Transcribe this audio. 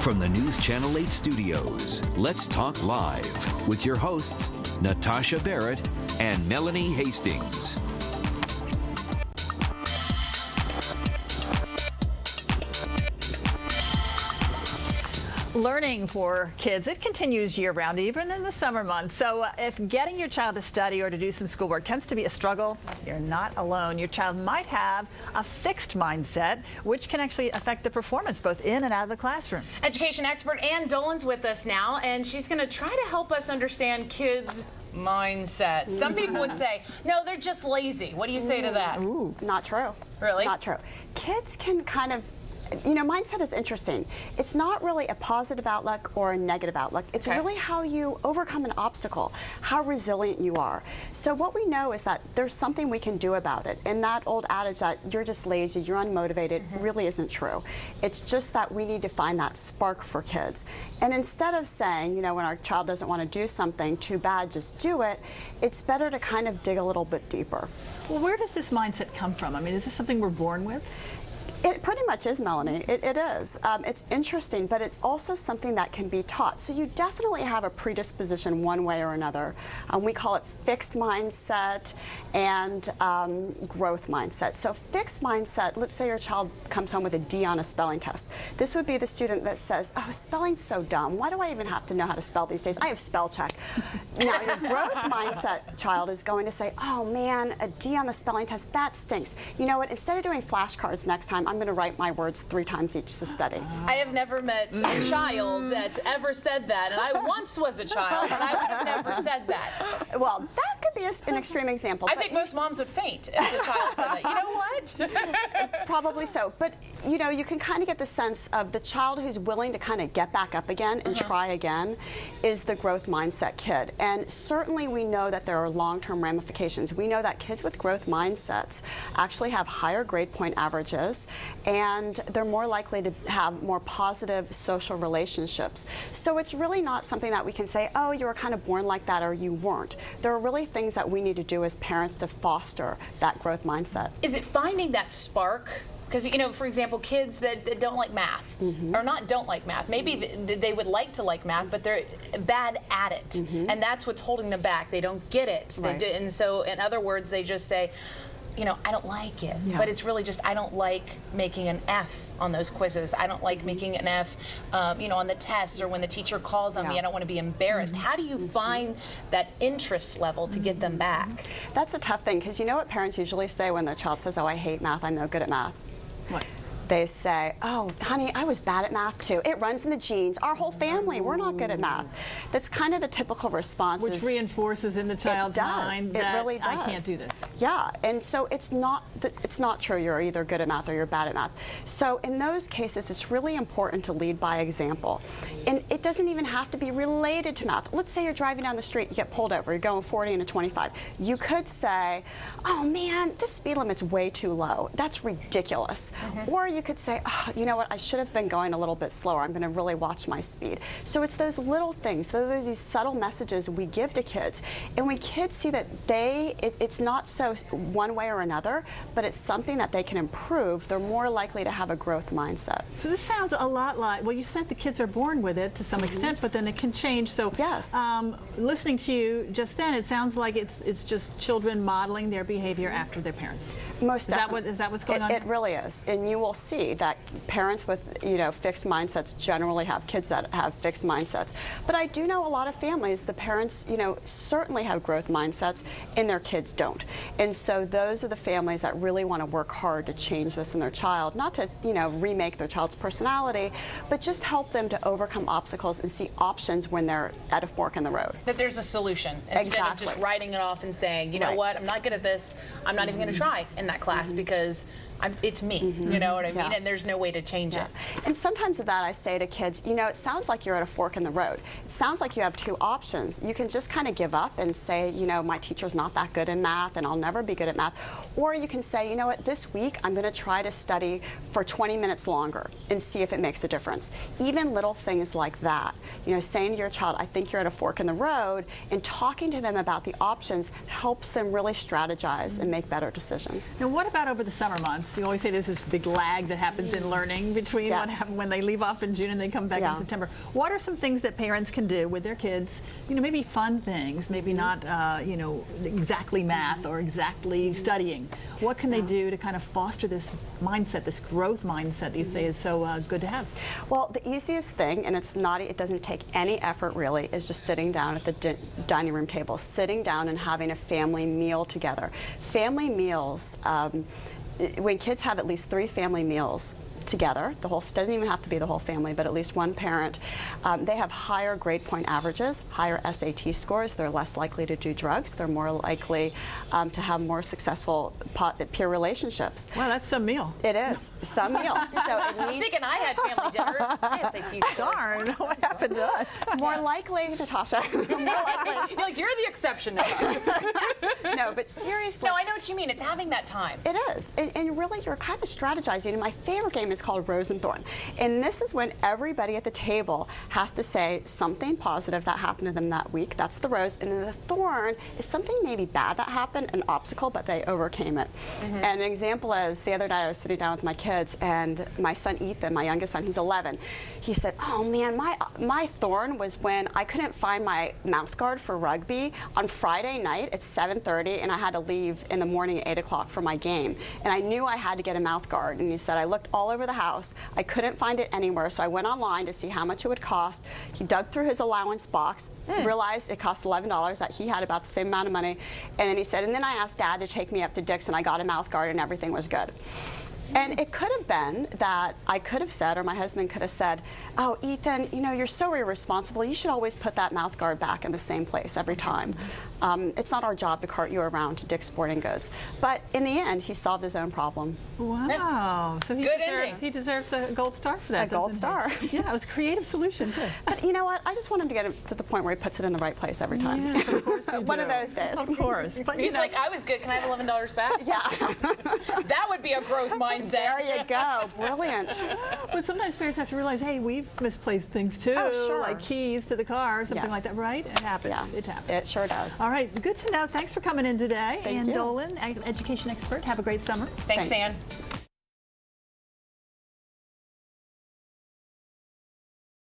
From the News Channel 8 studios, let's talk live with your hosts, Natasha Barrett and Melanie Hastings. Learning for kids, it continues year-round, even in the summer months. So if getting your child to study or to do some schoolwork tends to be a struggle, you're not alone. Your child might have a fixed mindset, which can actually affect the performance both in and out of the classroom. Education expert Ann Dolan's with us now, and she's going to try to help us understand kids' mindset. Some people would say, no, they're just lazy. What do you say to that? Ooh. Not true. Really? Not true. Kids can kind of, you know, mindset is interesting. It's not really a positive outlook or a negative outlook. It's really how you overcome an obstacle, how resilient you are. So what we know is that there's something we can do about it. And that old adage that you're just lazy, you're unmotivated, really isn't true. It's just that we need to find that spark for kids. And instead of saying, you know, when our child doesn't want to do something, too bad, just do it, it's better to kind of dig a little bit deeper. Well, where does this mindset come from? I mean, is this something we're born with? It pretty much is, Melanie. It is. It's interesting, but it's also something that can be taught. So you definitely have a predisposition one way or another. We call it fixed mindset and growth mindset. So fixed mindset, let's say your child comes home with a D on a spelling test. This would be the student that says, oh, spelling's so dumb. Why do I even have to know how to spell these days? I have spell check. Now, your growth mindset child is going to say, oh man, a D on the spelling test, that stinks. You know what, instead of doing flashcards next time, I'm going to write my words 3 times each to study. I have never met a child that's ever said that, and I once was a child, and I would have never said that. Well, that could be an extreme example. I think most moms would faint if the child said that. You know what? Probably so. But, you know, you can kind of get the sense of the child who's willing to kind of get back up again and try again is the growth mindset kid. And certainly we know that there are long-term ramifications. We know that kids with growth mindsets actually have higher grade point averages, and they're more likely to have more positive social relationships. So it's really not something that we can say, oh, you were kind of born like that or you weren't. There are really things that we need to do as parents to foster that growth mindset. Is it finding that spark? Because, you know, for example, kids that don't like math, or not don't like math, maybe they would like to like math, but they're bad at it. And that's what's holding them back. They don't get it. Right. And so, in other words, they just say, you know, I don't like it. But it's really just, I don't like making an F on those quizzes. I don't like making an F, you know, on the tests, or when the teacher calls on me, I don't want to be embarrassed. How do you find that interest level to get them back? That's a tough thing, because you know what parents usually say when their child says, oh, I hate math, I'm no good at math? What? They say, oh, honey, I was bad at math too. It runs in the genes. Our whole family, we're not good at math. That's kind of the typical response. Which reinforces in the child's mind that it really does. I can't do this. Yeah, and so it's not true you're either good at math or you're bad at math. So in those cases, it's really important to lead by example. And it doesn't even have to be related to math. Let's say you're driving down the street, you get pulled over, you're going 40 and a 25. You could say, oh man, this speed limit's way too low. That's ridiculous. Or you could say, oh, you know what, I should have been going a little bit slower. I'm going to really watch my speed. So it's those little things, those these subtle messages we give to kids. And when kids see that it's not so one way or another, but it's something that they can improve, they're more likely to have a growth mindset. So this sounds a lot like, well, you said the kids are born with it to some extent, but then it can change. So yes. Listening to you just then, it sounds like it's just children modeling their behavior after their parents. Most definitely. Is that what's going on? It really is. And you will see that parents with, you know, fixed mindsets generally have kids that have fixed mindsets. But I do know a lot of families, the parents, you know, certainly have growth mindsets and their kids don't. And so those are the families that really want to work hard to change this in their child, not to, you know, remake their child's personality, but just help them to overcome obstacles and see options when they're at a fork in the road. That there's a solution instead of just writing it off and saying, you know what, I'm not good at this, I'm not even going to try in that class because it's me, you know what I mean? And there's no way to change it. And sometimes of that I say to kids, you know, it sounds like you're at a fork in the road. It sounds like you have 2 options. You can just kind of give up and say, you know, my teacher's not that good in math and I'll never be good at math. Or you can say, you know what, this week I'm going to try to study for 20 minutes longer and see if it makes a difference. Even little things like that, you know, saying to your child, I think you're at a fork in the road, and talking to them about the options helps them really strategize and make better decisions. Now what about over the summer months? months. You always say there's this big lag that happens in learning between what happened when they leave off in June and they come back in September. What are some things that parents can do with their kids? You know, maybe fun things, maybe not, you know, exactly math or exactly studying. What can they do to kind of foster this mindset, this growth mindset that you say is so good to have? Well, the easiest thing, and it doesn't take any effort really, is just sitting down at the dining room table, sitting down and having a family meal together. Family meals, when kids have at least 3 family meals together, doesn't even have to be the whole family, but at least one parent, they have higher grade point averages, higher SAT scores, they're less likely to do drugs, they're more likely to have more successful peer relationships. Well, that's some meal. It is, some meal. So it I'm needs thinking I had family dinners. My SAT scores. Darn, what happened to us? more likely, Natasha. More likely. You're the exception, Natasha. No, but seriously. No, I know what you mean. It's having that time. It is, and really you're kind of strategizing. And my favorite game is called Rose and Thorn. And this is when everybody at the table has to say something positive that happened to them that week. That's the rose. And then the thorn is something maybe bad that happened, an obstacle, but they overcame it. And an example is, the other night I was sitting down with my kids, and my son Ethan, my youngest son, he's 11, he said, oh man, my thorn was when I couldn't find my mouth guard for rugby on Friday night at 7:30, and I had to leave in the morning at 8 o'clock for my game. And I knew I had to get a mouth guard. And he said, I looked all over the house. I couldn't find it anywhere, so I went online to see how much it would cost. He dug through his allowance box, realized it cost $11, that he had about the same amount of money. And then he said, and then I asked Dad to take me up to Dick's, and I got a mouth guard, and everything was good. And it could have been that I could have said, or my husband could have said, oh, Ethan, you know, you're so irresponsible. You should always put that mouth guard back in the same place every time. It's not our job to cart you around to Dick's Sporting Goods. But in the end, he solved his own problem. Wow. So he deserves a gold star for that. A gold star. Yeah, it was a creative solution, too. But you know what? I just want him to get to the point where he puts it in the right place every time. Yes, of course you One do. of those days. Of course. But, He's like, I was good. Can I have $11 back? Yeah. That would be a growth mindset. There you go. Brilliant. But sometimes parents have to realize, hey, we've misplaced things too, sure. like keys to the car, something Yes. like that, right? It happens. Yeah. It happens. It sure does. All right, good to know. Thanks for coming in today. Thank Ann you. Dolan, education expert. Have a great summer. Thanks, Thanks. Ann.